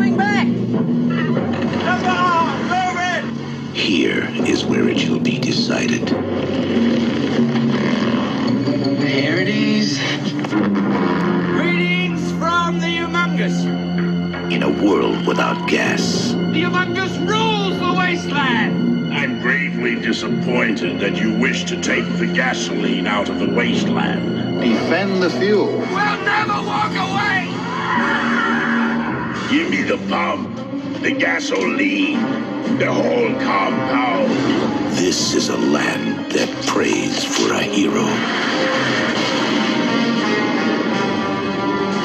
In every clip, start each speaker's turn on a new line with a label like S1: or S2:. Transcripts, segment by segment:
S1: coming back!
S2: Here is where it shall be decided.
S1: Here it is. Greetings from the Humongous.
S2: In a world without gas,
S1: The Humongous rules the wasteland.
S3: I'm gravely disappointed that you wish to take the gasoline out of the wasteland.
S4: Defend the fuel.
S1: We'll never walk away.
S3: Give me the pump, the gasoline, the whole compound.
S2: this is a land that prays for a hero.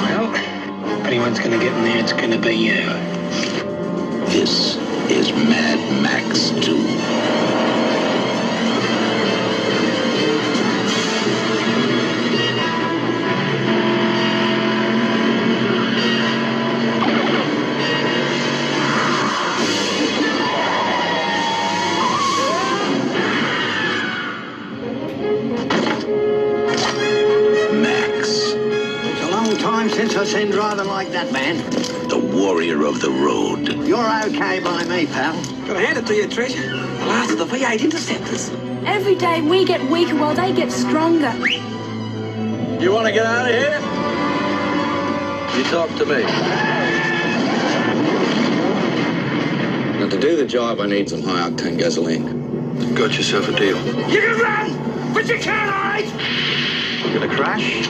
S1: Well, if anyone's gonna get in there, it's gonna be you.
S2: This is Mad Max 2.
S5: Since I seen driving like that, man.
S2: The warrior of the road.
S5: You're okay by me, pal.
S1: Gotta hand it to you, Trish. The last of the V8 interceptors.
S6: Every day we get weaker while they get stronger.
S7: You want to get out of here? You talk to me. Now, to do the job, I need some high-octane gasoline. Got yourself a deal.
S1: You can run, but you can't hide!
S7: We're gonna crash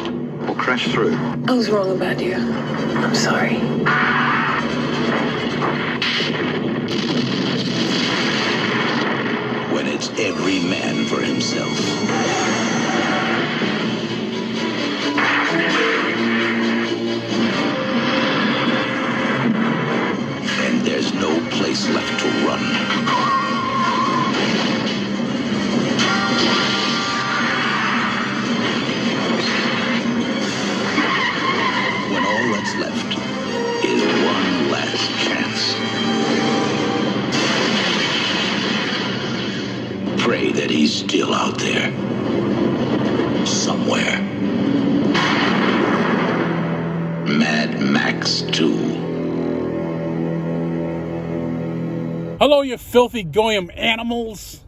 S7: or crash through.
S6: I was wrong about you. I'm sorry.
S2: When it's every man for himself. And there's no place left to run. When all that's left is one last chance. Pray that he's still out there. Somewhere. Mad Max 2.
S8: Hello, you filthy goyim animals.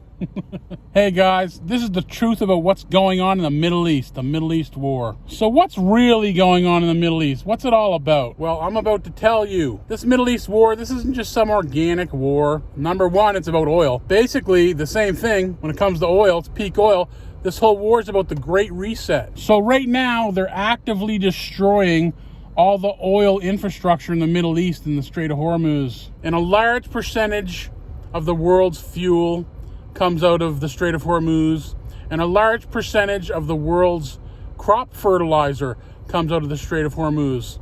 S8: Hey guys, this is the truth about what's going on in the Middle East war. So what's really going on in the Middle East? What's it all about? Well, I'm about to tell you. This Middle East war, this isn't just some organic war. Number one, it's about oil. Basically, the same thing when it comes to oil, it's peak oil. This whole war is about the Great Reset. So right now, they're actively destroying all the oil infrastructure in the Middle East in the Strait of Hormuz. And a large percentage of the world's fuel comes out of the Strait of Hormuz, and a large percentage of the world's crop fertilizer comes out of the Strait of Hormuz.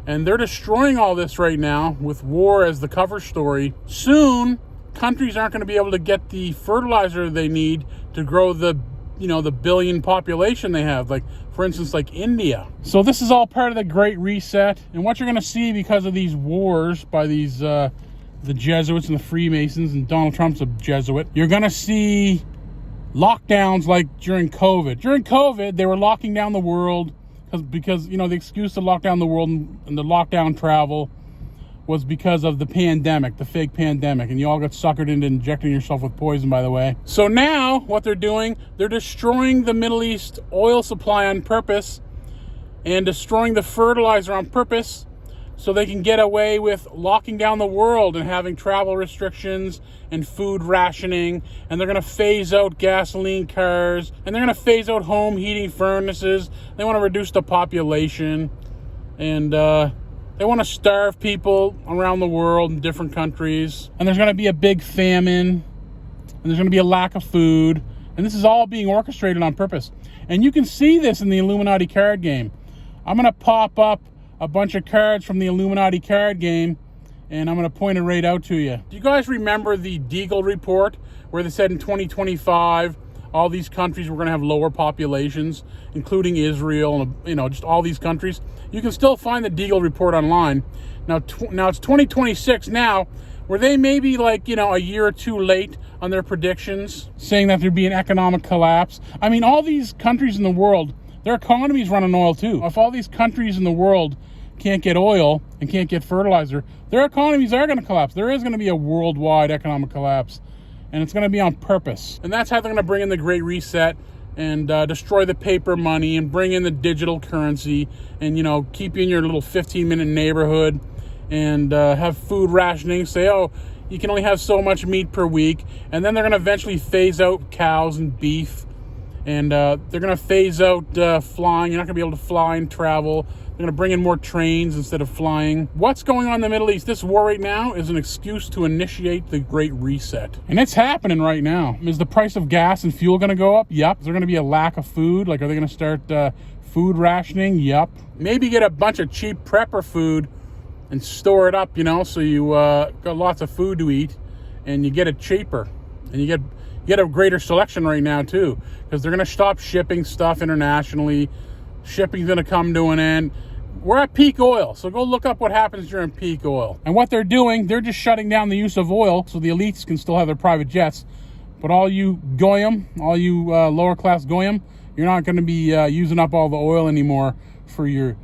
S8: And they're destroying all this right now with war as the cover story. Soon, countries aren't going to be able to get the fertilizer they need to grow the billion population they have, like for instance like India. So this is all part of the Great Reset, and what you're going to see because of these wars by these the Jesuits and the Freemasons, and Donald Trump's a Jesuit, you're going to see lockdowns like during COVID. During COVID, they were locking down the world because the excuse to lock down the world and the lockdown travel was because of the pandemic, the fake pandemic, and you all got suckered into injecting yourself with poison, by the way. So now, what they're doing, they're destroying the Middle East oil supply on purpose and destroying the fertilizer on purpose so they can get away with locking down the world and having travel restrictions and food rationing, and they're going to phase out gasoline cars, and they're going to phase out home heating furnaces. They want to reduce the population, and they want to starve people around the world in different countries. And there's going to be a big famine, and there's going to be a lack of food. And this is all being orchestrated on purpose. And you can see this in the Illuminati card game. I'm going to pop up a bunch of cards from the Illuminati card game, and I'm going to point it right out to you. Do you guys remember the Deagle report where they said in 2025 all these countries were going to have lower populations, including Israel and just all these countries? You can still find the Deagle report online. Now it's 2026 now, where they may be a year or two late on their predictions, saying that there'd be an economic collapse. I mean, all these countries in the world, their economies run on oil too. If all these countries in the world can't get oil and can't get fertilizer, their economies are going to collapse. There is going to be a worldwide economic collapse, and it's going to be on purpose. And that's how they're going to bring in the Great Reset and destroy the paper money and bring in the digital currency and, you know, keep you in your little 15-minute neighborhood and have food rationing. Say, oh, you can only have so much meat per week. And then they're going to eventually phase out cows and beef. And they're going to phase out flying. You're not going to be able to fly and travel. They're going to bring in more trains instead of flying. What's going on in the Middle East? This war right now is an excuse to initiate the Great Reset. And it's happening right now. Is the price of gas and fuel going to go up? Yep. Is there going to be a lack of food? Like, are they going to start food rationing? Yep. Maybe get a bunch of cheap prepper food and store it up, you know, so you got lots of food to eat and you get it cheaper. And you get a greater selection right now too, because they're going to stop shipping stuff internationally. Shipping's going to come to an end. We're at peak oil, so go look up what happens during peak oil. And what they're doing, they're just shutting down the use of oil so the elites can still have their private jets. But all you goyim, all you lower class goyim, you're not going to be using up all the oil anymore for your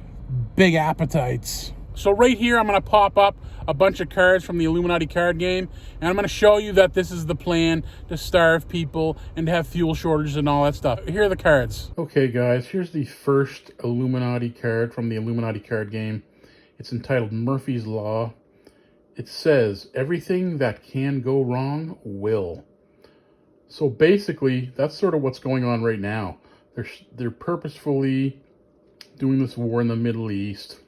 S8: big appetites. So right here, I'm going to pop up a bunch of cards from the Illuminati card game, and I'm going to show you that this is the plan to starve people and to have fuel shortages and all that stuff. Here are the cards. Okay, guys, here's the first Illuminati card from the Illuminati card game. It's entitled Murphy's Law. It says, everything that can go wrong will. So basically, that's sort of what's going on right now. They're purposefully doing this war in the Middle East.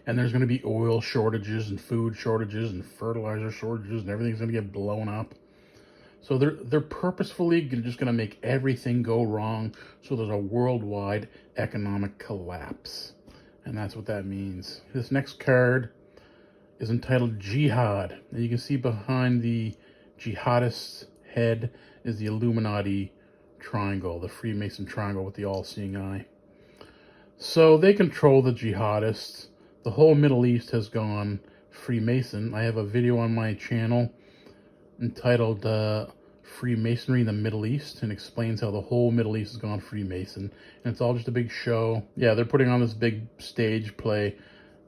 S8: And there's going to be oil shortages and food shortages and fertilizer shortages and everything's going to get blown up. So they're purposefully just going to make everything go wrong so there's a worldwide economic collapse. And that's what that means. This next card is entitled Jihad. And you can see behind the jihadist's head is the Illuminati triangle, the Freemason triangle with the all-seeing eye. So they control the jihadists. The whole Middle East has gone Freemason. I have a video on my channel entitled Freemasonry in the Middle East, and explains how the whole Middle East has gone Freemason. And it's all just a big show. Yeah, they're putting on this big stage play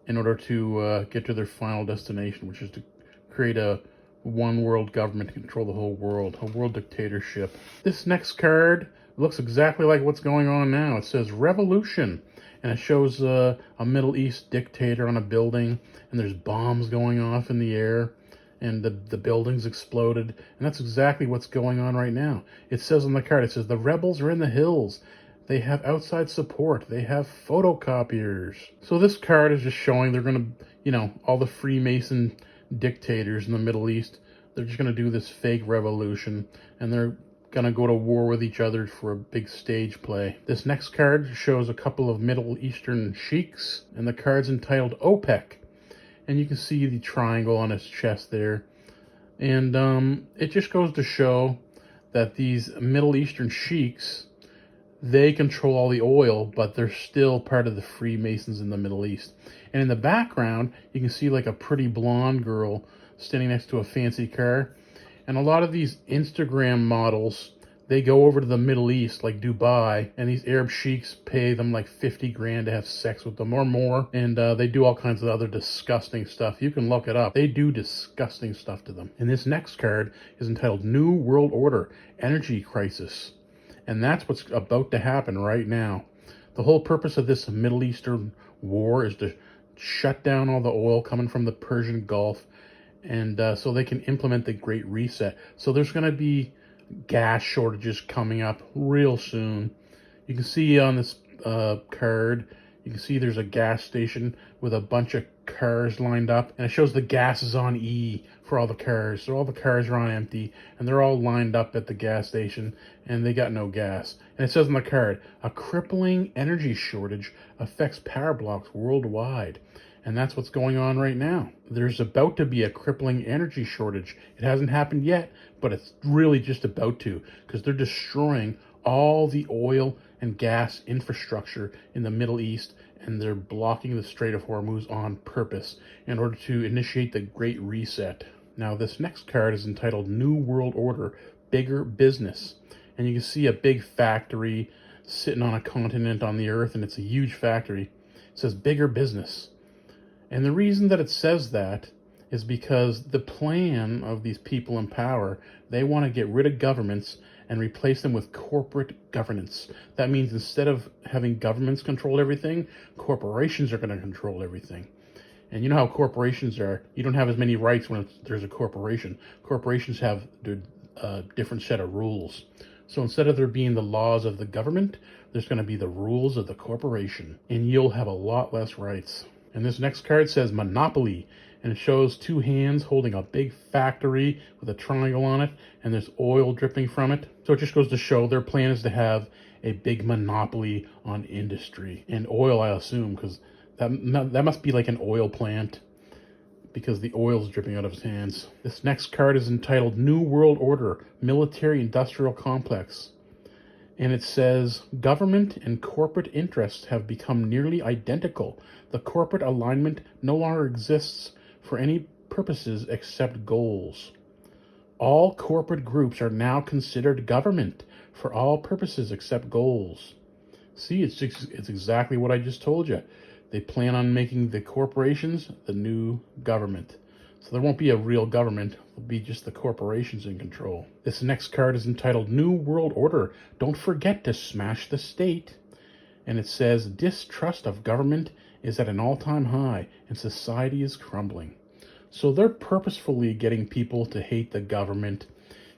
S8: in order to get to their final destination, which is to create a one world government to control the whole world, a world dictatorship. This next card looks exactly like what's going on now. It says Revolution. And it shows a Middle East dictator on a building, and there's bombs going off in the air, and the building's exploded. And that's exactly what's going on right now. It says on the card, it says, the rebels are in the hills. They have outside support. They have photocopiers. So this card is just showing they're going to, you know, all the Freemason dictators in the Middle East, they're just going to do this fake revolution, and they're going to go to war with each other for a big stage play. This next card shows a couple of Middle Eastern sheiks, and the card's entitled OPEC. And you can see the triangle on his chest there. And it just goes to show that these Middle Eastern sheiks, they control all the oil, but they're still part of the Freemasons in the Middle East. And in the background, you can see like a pretty blonde girl standing next to a fancy car. And a lot of these Instagram models, they go over to the Middle East, like Dubai, and these Arab sheiks pay them like 50 grand to have sex with them or more. And they do all kinds of other disgusting stuff. You can look it up. They do disgusting stuff to them. And this next card is entitled New World Order, Energy Crisis. And that's what's about to happen right now. The whole purpose of this Middle Eastern war is to shut down all the oil coming from the Persian Gulf, and so they can implement the Great Reset. So there's going to be gas shortages coming up real soon. You can see on this card, you can see there's a gas station with a bunch of cars lined up, and it shows the gas is on E for all the cars. So all the cars are on empty, and they're all lined up at the gas station, and they got no gas. And it says on the card, a crippling energy shortage affects power blocks worldwide. And that's what's going on right now. There's about to be a crippling energy shortage. It hasn't happened yet, but it's really just about to, because they're destroying all the oil and gas infrastructure in the Middle East, and they're blocking the Strait of Hormuz on purpose in order to initiate the Great Reset. Now, this next card is entitled New World Order, Bigger Business. And you can see a big factory sitting on a continent on the earth, and it's a huge factory. It says bigger business. And the reason that it says that is because the plan of these people in power, they want to get rid of governments and replace them with corporate governance. That means instead of having governments control everything, corporations are going to control everything. And you know how corporations are. You don't have as many rights when there's a corporation. Corporations have a different set of rules. So instead of there being the laws of the government, there's going to be the rules of the corporation. And you'll have a lot less rights. And this next card says Monopoly. And it shows two hands holding a big factory with a triangle on it. And there's oil dripping from it. So it just goes to show their plan is to have a big monopoly on industry. And oil, I assume, because that must be like an oil plant, because the oil's dripping out of his hands. This next card is entitled New World Order, Military Industrial Complex. And it says, government and corporate interests have become nearly identical. The corporate alignment no longer exists for any purposes except goals. All corporate groups are now considered government for all purposes except goals. See, it's exactly what I just told you. They plan on making the corporations the new government. So there won't be a real government. It'll be just the corporations in control. This next card is entitled New World Order. Don't forget to smash the state. And it says, distrust of government is at an all-time high and society is crumbling. So they're purposefully getting people to hate the government,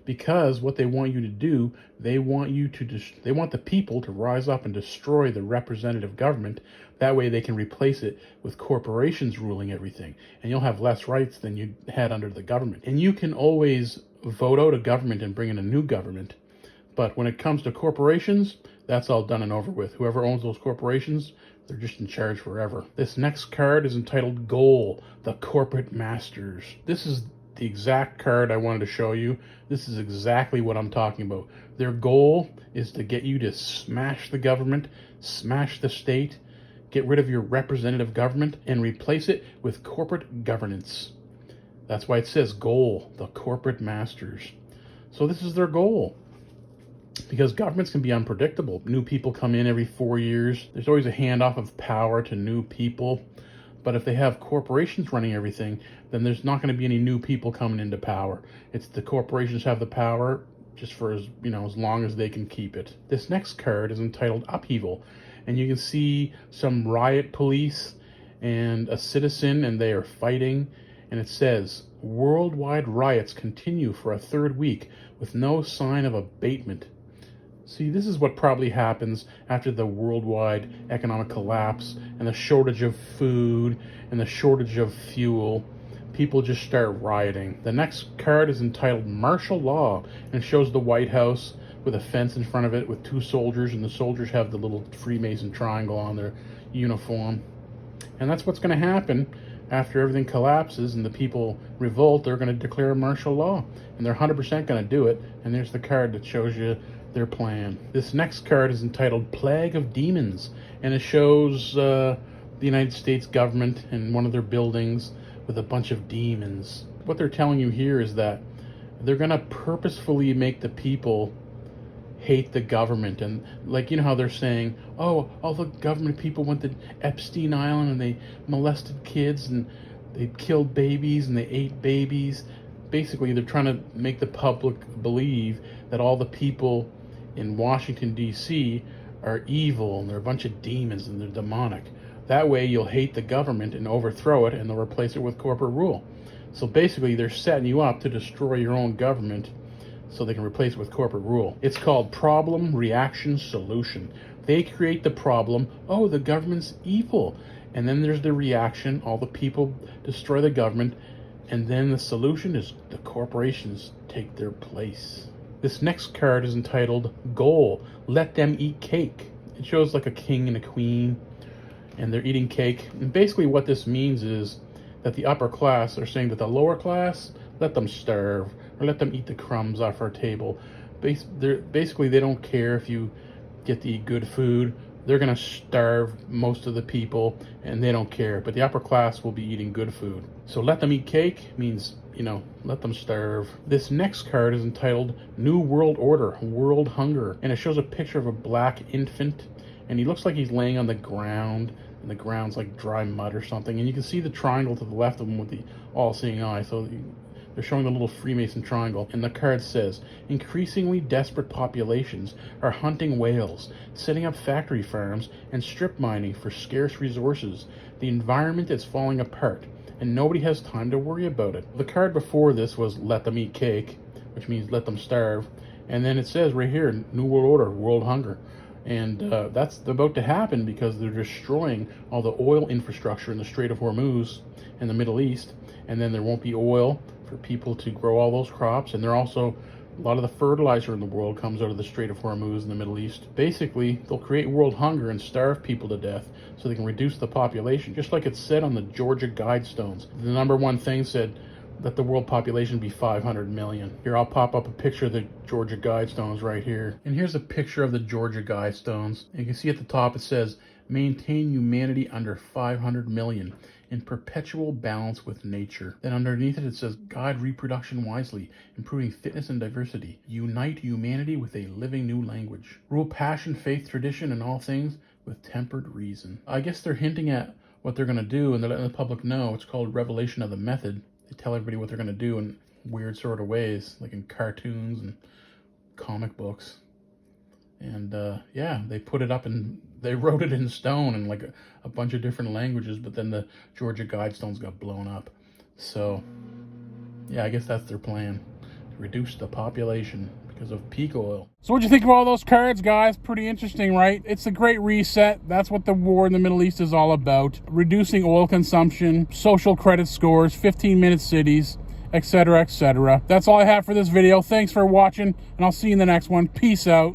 S8: because what they want you to do, they want the people to rise up and destroy the representative government. That way they can replace it with corporations ruling everything. And you'll have less rights than you had under the government. And you can always vote out a government and bring in a new government. But when it comes to corporations, that's all done and over with. Whoever owns those corporations, they're just in charge forever. This next card is entitled Goal, the Corporate Masters. This is the exact card I wanted to show you. This is exactly what I'm talking about. Their goal is to get you to smash the government, smash the state, get rid of your representative government, and replace it with corporate governance. That's why it says Goal, the Corporate Masters. So this is their goal. Because governments can be unpredictable. New people come in every 4 years. There's always a handoff of power to new people. But if they have corporations running everything, then there's not going to be any new people coming into power. It's the corporations have the power just for as long as they can keep it. This next card is entitled Upheaval. And you can see some riot police and a citizen, and they are fighting. And it says, worldwide riots continue for a third week with no sign of abatement. See, this is what probably happens after the worldwide economic collapse and the shortage of food and the shortage of fuel. People just start rioting. The next card is entitled Martial Law and shows the White House with a fence in front of it with two soldiers, and the soldiers have the little Freemason triangle on their uniform. And that's what's going to happen after everything collapses and the people revolt. They're going to declare martial law, and they're 100% going to do it. And there's the card that shows you their plan. This next card is entitled Plague of Demons, and it shows the United States government in one of their buildings with a bunch of demons. What they're telling you here is that they're going to purposefully make the people hate the government. And how they're saying, oh, all the government people went to Epstein Island and they molested kids and they killed babies and they ate babies. Basically, they're trying to make the public believe that all the people in Washington, D.C. are evil and they're a bunch of demons and they're demonic. That way you'll hate the government and overthrow it, and they'll replace it with corporate rule. So basically they're setting you up to destroy your own government so they can replace it with corporate rule. It's called Problem, Reaction, Solution. They create the problem, oh, the government's evil. And then there's the reaction, all the people destroy the government, and then the solution is the corporations take their place. This next card is entitled Goal, Let Them Eat Cake. It shows like a king and a queen, and they're eating cake. And basically what this means is that the upper class are saying that the lower class, let them starve, or let them eat the crumbs off our table. Basically, they don't care if you get to eat good food. They're going to starve most of the people, and they don't care. But the upper class will be eating good food. So let them eat cake means, let them starve. This next card is entitled New World Order, World Hunger. And it shows a picture of a black infant, and he looks like he's laying on the ground. and the ground's like dry mud or something. And you can see the triangle to the left of them with the all-seeing eye. So they're showing the little Freemason triangle. And the card says, increasingly desperate populations are hunting whales, setting up factory farms, and strip mining for scarce resources. The environment is falling apart, and nobody has time to worry about it. The card before this was let them eat cake, which means let them starve. And then it says right here, New World Order, world hunger. And that's about to happen because they're destroying all the oil infrastructure in the Strait of Hormuz in the Middle East. And then there won't be oil for people to grow all those crops. And they're also, a lot of the fertilizer in the world comes out of the Strait of Hormuz in the Middle East. Basically, they'll create world hunger and starve people to death so they can reduce the population. Just like it said on the Georgia Guidestones. The #1 thing said that the world population be 500 million. Here, I'll pop up a picture of the Georgia Guidestones right here. And here's a picture of the Georgia Guidestones. And you can see at the top it says, maintain humanity under 500 million in perpetual balance with nature. Then underneath it says, guide reproduction wisely, improving fitness and diversity. Unite humanity with a living new language. Rule passion, faith, tradition, and all things with tempered reason. I guess they're hinting at what they're going to do, and they're letting the public know. It's called Revelation of the Method. They tell everybody what they're going to do in weird sort of ways, like in cartoons and comic books. And yeah, they put it up and they wrote it in stone in like a bunch of different languages, but then the Georgia Guidestones got blown up. So yeah, I guess that's their plan, to reduce the population because of peak oil. So what'd you think of all those cards, guys? Pretty interesting, right? It's a great reset. That's what the war in the Middle East is all about. Reducing oil consumption, social credit scores, 15-minute cities, etc., etc. That's all I have for this video. Thanks for watching, and I'll see you in the next one. Peace out.